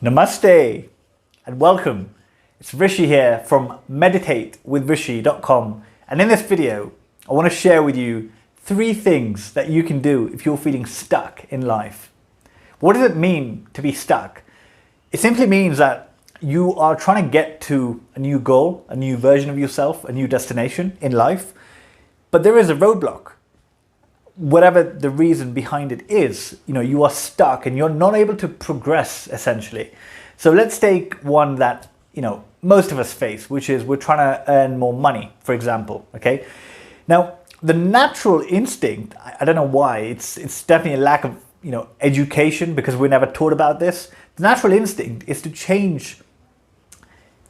Namaste and welcome. It's Rishi here from meditatewithrishi.com, and in this video I want to share with you 3 things that you can do if you're feeling stuck in life. What does it mean to be stuck? It simply means that you are trying to get to a new goal, a new version of yourself, a new destination in life, but there is a roadblock. Whatever the reason behind it is, you are stuck and you're not able to progress essentially. So let's take one that, most of us face, which is we're trying to earn more money, for example, okay? Now, the natural instinct, I don't know why, it's definitely a lack of, education because we're never taught about this. The natural instinct is to change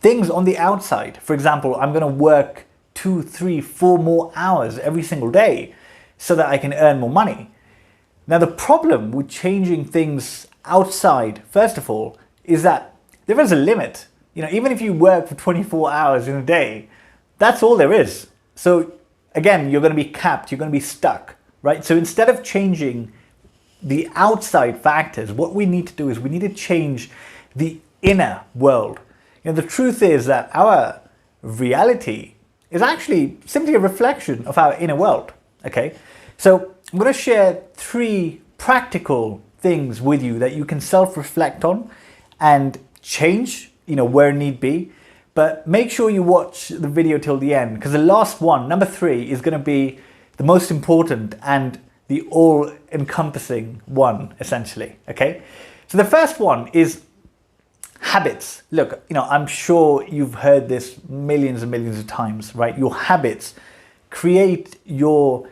things on the outside. For example, I'm going to work 2, 3, 4 more hours every single day so that I can earn more money. Now, the problem with changing things outside, first of all, is that there is a limit. Even if you work for 24 hours in a day, that's all there is. So again, you're going to be capped, you're going to be stuck, right? So instead of changing the outside factors, what we need to do is we need to change the inner world. The truth is that our reality is actually simply a reflection of our inner world. Okay, so I'm going to share 3 practical things with you that you can self-reflect on and change, where need be. But make sure you watch the video till the end, because the last one, number 3, is going to be the most important and the all-encompassing one, essentially. Okay, so the first one is habits. Look, I'm sure you've heard this millions and millions of times, right? Your habits create your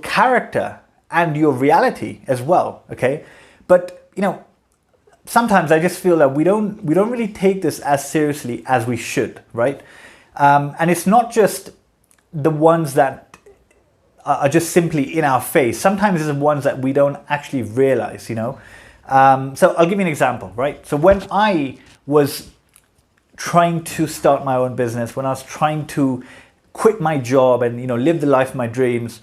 character and your reality as well, okay? But sometimes I just feel that we don't really take this as seriously as we should, right? And it's not just the ones that are just simply in our face. Sometimes it's the ones that we don't actually realize, So I'll give you an example, right? So when I was trying to start my own business, when I was trying to quit my job and live the life of my dreams,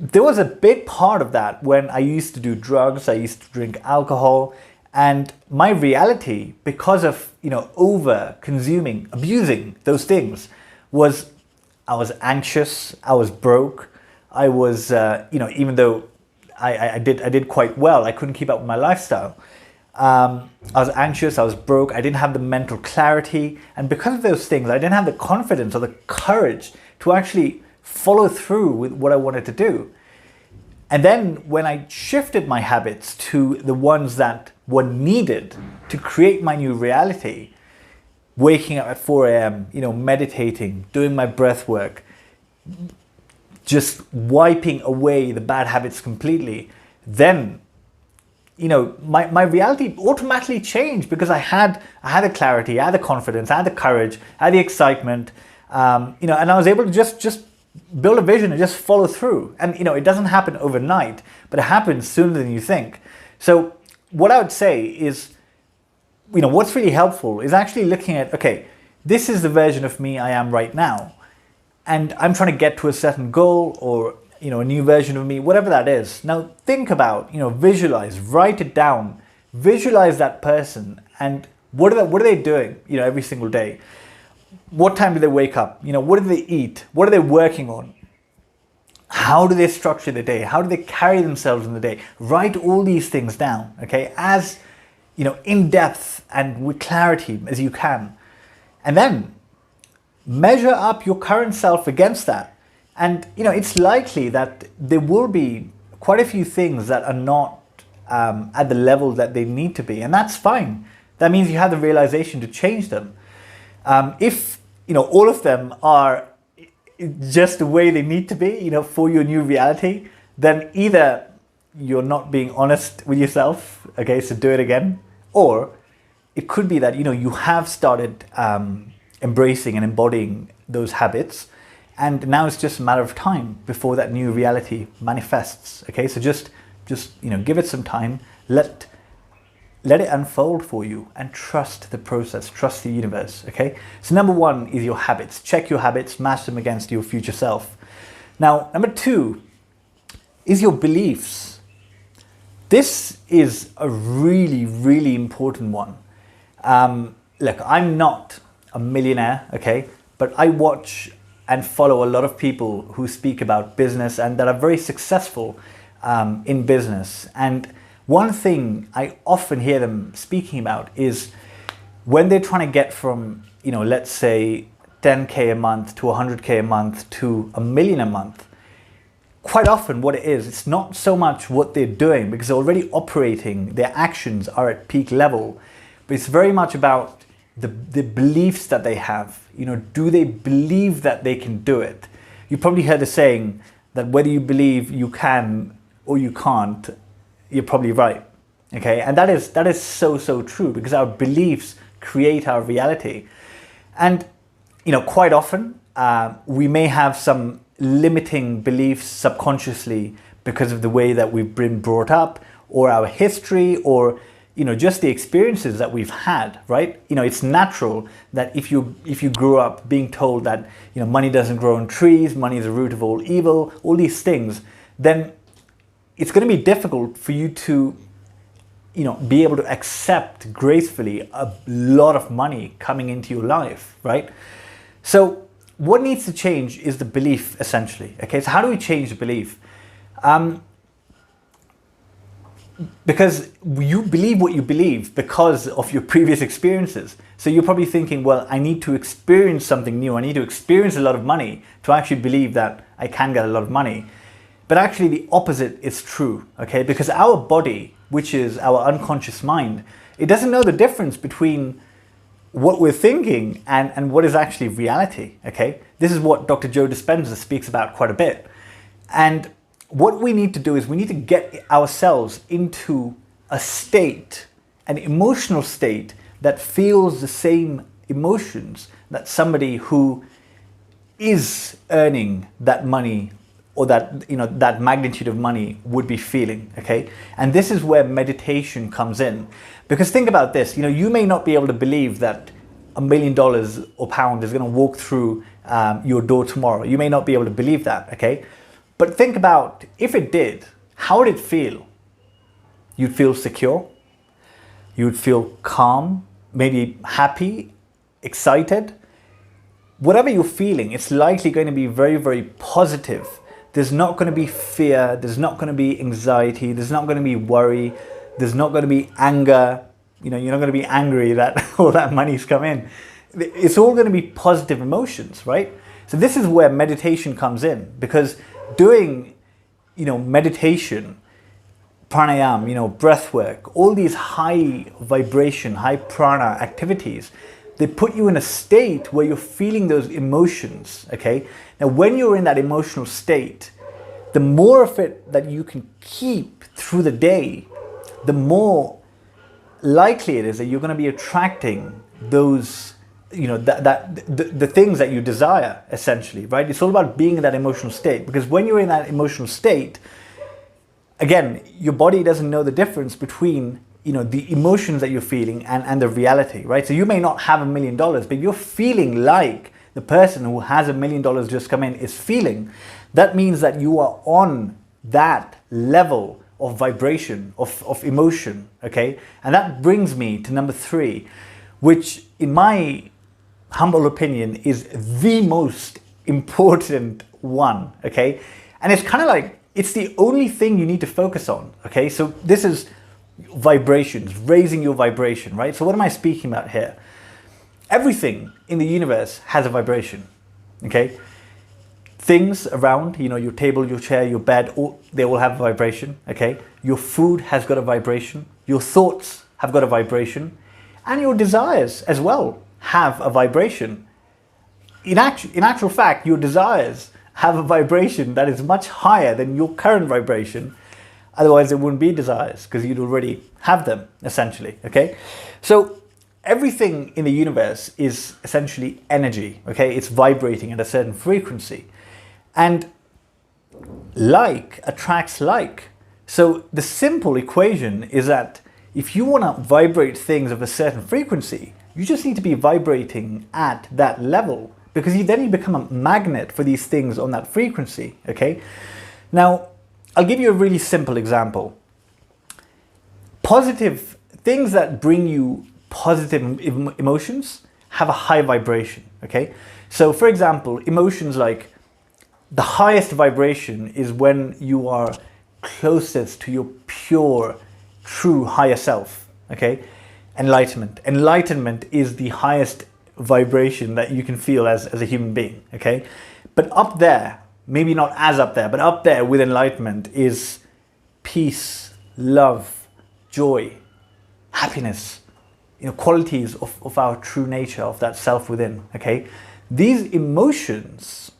there was a big part of that when I used to do drugs, I used to drink alcohol, and my reality, because of over consuming, abusing those things, was I was anxious, I was broke, I was even though I did quite well, I couldn't keep up with my lifestyle. I was anxious, I was broke, I didn't have the mental clarity, and because of those things, I didn't have the confidence or the courage to actually follow through with what I wanted to do. And then when I shifted my habits to the ones that were needed to create my new reality, waking up at 4 a.m., meditating, doing my breath work, just wiping away the bad habits completely, then my reality automatically changed because I had the clarity, I had the confidence, I had the courage, I had the excitement, and I was able to just build a vision and just follow through. And it doesn't happen overnight, but it happens sooner than you think. So what I would say is, what's really helpful is actually looking at, okay, this is the version of me I am right now, and I'm trying to get to a certain goal or a new version of me, whatever that is. Now think about, visualize, write it down, visualize that person, and what are they doing, every single day? What time do they wake up? What do they eat? What are they working on? How do they structure the day? How do they carry themselves in the day? Write all these things down, okay, as in depth and with clarity as you can. And then measure up your current self against that. And it's likely that there will be quite a few things that are not at the level that they need to be, and that's fine. That means you have the realization to change them. If all of them are just the way they need to be, for your new reality, then either you're not being honest with yourself, okay, so do it again, or it could be that you have started embracing and embodying those habits, and now it's just a matter of time before that new reality manifests. Okay, so just give it some time, let it unfold for you, and trust the process, trust the universe. Okay, so number 1 is your habits. Check your habits, match them against your future self. Now, number 2 is your beliefs. This is a really, really important one. Look, I'm not a millionaire, okay, but I watch and follow a lot of people who speak about business and that are very successful in business. And one thing I often hear them speaking about is when they're trying to get from, let's say 10K a month to 100K a month to $1 million a month. Quite often what it is, it's not so much what they're doing because they're already operating, their actions are at peak level, but it's very much about the beliefs that they have. Do they believe that they can do it? You probably heard the saying that whether you believe you can or you can't, you're probably right. Okay, and that is so true because our beliefs create our reality. And quite often we may have some limiting beliefs subconsciously because of the way that we've been brought up or our history or just the experiences that we've had, right? It's natural that if you grew up being told that money doesn't grow on trees, money is the root of all evil, all these things, then it's going to be difficult for you to be able to accept gracefully a lot of money coming into your life, right? So what needs to change is the belief, essentially. Okay, so how do we change the belief? Because you believe what you believe because of your previous experiences. So you're probably thinking, well, I need to experience something new. I need to experience a lot of money to actually believe that I can get a lot of money. But actually the opposite is true, okay? Because our body, which is our unconscious mind, it doesn't know the difference between what we're thinking and what is actually reality, okay? This is what Dr. Joe Dispenza speaks about quite a bit. And what we need to do is we need to get ourselves into a state, an emotional state that feels the same emotions that somebody who is earning that money or that that magnitude of money would be feeling, okay? And this is where meditation comes in. Because think about this, you may not be able to believe that $1 million or pound is going to walk through your door tomorrow. You may not be able to believe that, okay? But think about if it did, how would it feel? You'd feel secure, you'd feel calm, maybe happy, excited. Whatever you're feeling, it's likely going to be very, very positive. There's not going to be fear, there's not going to be anxiety, there's not going to be worry, there's not going to be anger. You're not going to be angry that all that money's come in. It's all going to be positive emotions, right? So this is where meditation comes in, because doing, meditation, pranayama, breath work, all these high vibration, high prana activities, they put you in a state where you're feeling those emotions, okay? Now, when you're in that emotional state, the more of it that you can keep through the day, the more likely it is that you're going to be attracting those, the things that you desire, essentially, right? It's all about being in that emotional state, because when you're in that emotional state, again, your body doesn't know the difference between the emotions that you're feeling and the reality, right? So you may not have $1 million, but you're feeling like the person who has $1 million just come in is feeling. That means that you are on that level of vibration, of emotion, okay? And that brings me to number 3, which in my humble opinion is the most important one, okay? And it's kind of like, it's the only thing you need to focus on, okay? So this is vibrations, raising your vibration, right? So what am I speaking about here? Everything in the universe has a vibration, okay? Things around, your table, your chair, your bed, they all have a vibration, okay? Your food has got a vibration. Your thoughts have got a vibration. And your desires as well have a vibration. In actual fact, your desires have a vibration that is much higher than your current vibration. Otherwise, there wouldn't be desires because you'd already have them, essentially, okay? So everything in the universe is essentially energy, okay? It's vibrating at a certain frequency. And like attracts like. So the simple equation is that if you want to vibrate things of a certain frequency, you just need to be vibrating at that level, because then you become a magnet for these things on that frequency, okay? Now, I'll give you a really simple example. Positive things that bring you positive emotions have a high vibration, okay? So for example, emotions like the highest vibration is when you are closest to your pure, true higher self, okay? Enlightenment. Enlightenment is the highest vibration that you can feel as a human being, okay? But up there, maybe not as up there, but up there with enlightenment is peace, love, joy, happiness, qualities of our true nature, of that self within, okay? These emotions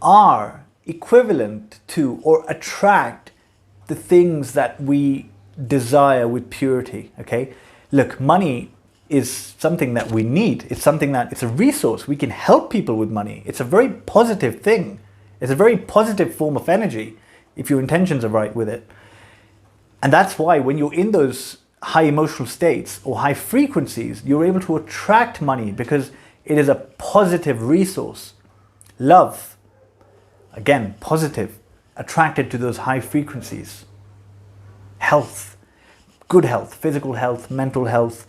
are equivalent to or attract the things that we desire with purity, okay? Look, money is something that we need. It's a resource. We can help people with money. It's a very positive thing. It's a very positive form of energy if your intentions are right with it. And that's why when you're in those high emotional states or high frequencies, you're able to attract money because it is a positive resource. Love, again, positive, attracted to those high frequencies. Health, good health, physical health, mental health,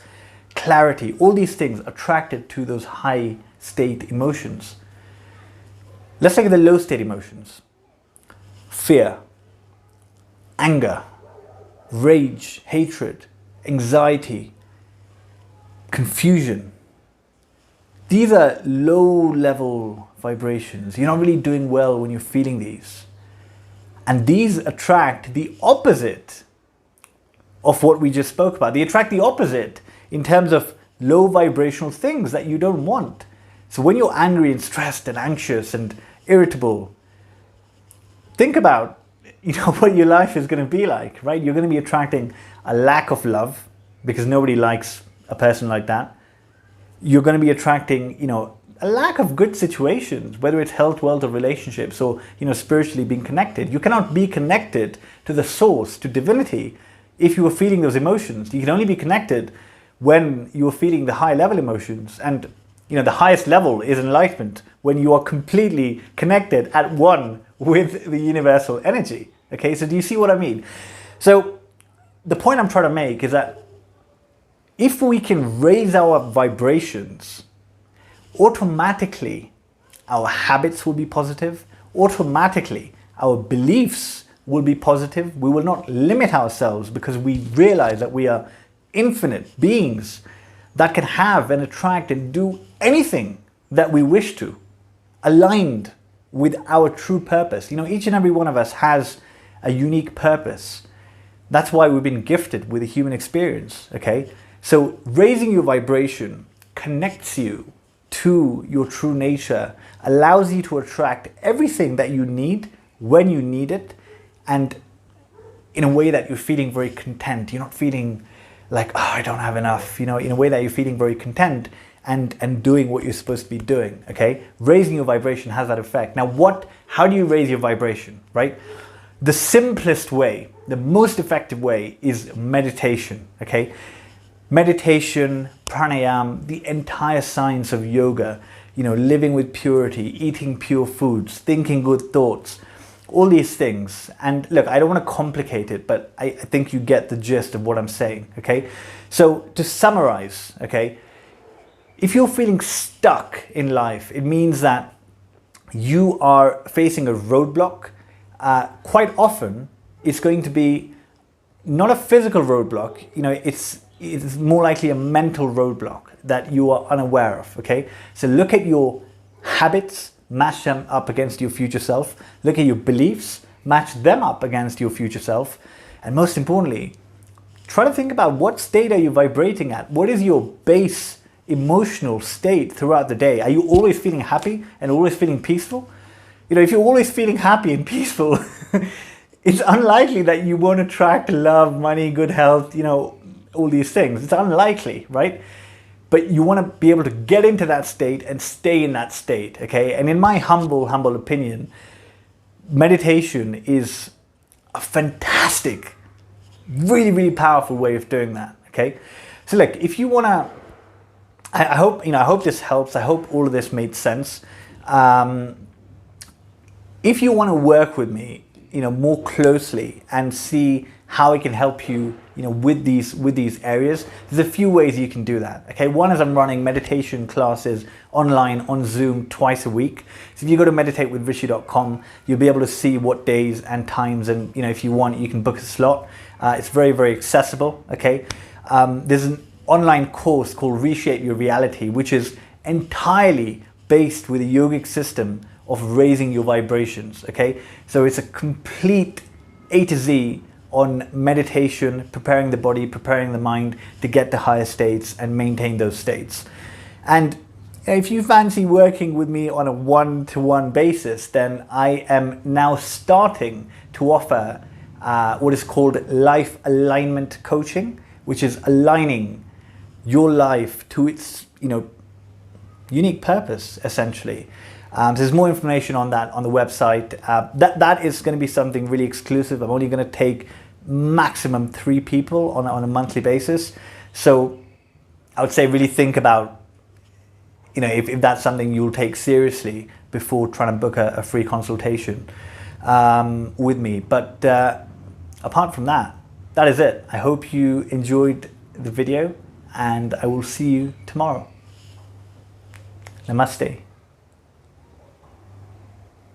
clarity, all these things attracted to those high state emotions. Let's look at the low state emotions. Fear, anger, rage, hatred, anxiety, confusion. These are low level vibrations. You're not really doing well when you're feeling these. And these attract the opposite of what we just spoke about. They attract the opposite in terms of low vibrational things that you don't want. So when you're angry and stressed and anxious and irritable, think about what your life is going to be like, right? You're going to be attracting a lack of love because nobody likes a person like that. You're going to be attracting, a lack of good situations, whether it's health, wealth, or relationships, or, spiritually being connected. You cannot be connected to the source, to divinity, if you are feeling those emotions. You can only be connected when you are feeling the high level emotions. And, the highest level is enlightenment, when you are completely connected at one with the universal energy. Okay, so do you see what I mean? So the point I'm trying to make is that if we can raise our vibrations, automatically our habits will be positive, automatically our beliefs will be positive. We will not limit ourselves because we realize that we are infinite beings that can have and attract and do anything that we wish to, aligned with our true purpose. Each and every one of us has a unique purpose. That's why we've been gifted with a human experience, okay? So raising your vibration connects you to your true nature, allows you to attract everything that you need when you need it, and in a way that you're feeling very content. You're not feeling like, oh, I don't have enough, in a way that you're feeling very content and doing what you're supposed to be doing, okay? Raising your vibration has that effect. Now how do you raise your vibration, right? The simplest way, the most effective way is meditation, okay? Meditation, pranayama, the entire science of yoga, living with purity, eating pure foods, thinking good thoughts, all these things. And look, I don't want to complicate it, but I think you get the gist of what I'm saying, okay? So to summarize, okay, if you're feeling stuck in life, it means that you are facing a roadblock. Quite often, it's going to be not a physical roadblock, it's more likely a mental roadblock that you are unaware of, okay? So look at your habits, match them up against your future self. Look at your beliefs, match them up against your future self. And most importantly, try to think about what state are you vibrating at? What is your base emotional state throughout the day? Are you always feeling happy and always feeling peaceful? If you're always feeling happy and peaceful, it's unlikely that you won't attract love, money, good health, all these things. It's unlikely, right? But you want to be able to get into that state and stay in that state, okay? And in my humble opinion, meditation is a fantastic, really, really powerful way of doing that, okay? So look, if you want to, I hope this helps. I hope all of this made sense. If you want to work with me, more closely and see how it can help you, with these areas. There's a few ways you can do that. Okay, one is I'm running meditation classes online on Zoom twice a week. So if you go to meditatewithrishi.com, you'll be able to see what days and times, and if you want, you can book a slot. It's very, very accessible. Okay, there's an online course called Reshape Your Reality, which is entirely based with a yogic system of raising your vibrations. Okay, so it's a complete A to Z on meditation, preparing the body, preparing the mind to get to higher states and maintain those states. And if you fancy working with me on a one-to-one basis, then I am now starting to offer what is called life alignment coaching, which is aligning your life to its unique purpose, essentially. So there's more information on that on the website. That is going to be something really exclusive. I'm only going to take maximum 3 people on a monthly basis. So I would say really think about, if that's something you'll take seriously before trying to book a free consultation with me. But apart from that, that is it. I hope you enjoyed the video, and I will see you tomorrow. Namaste.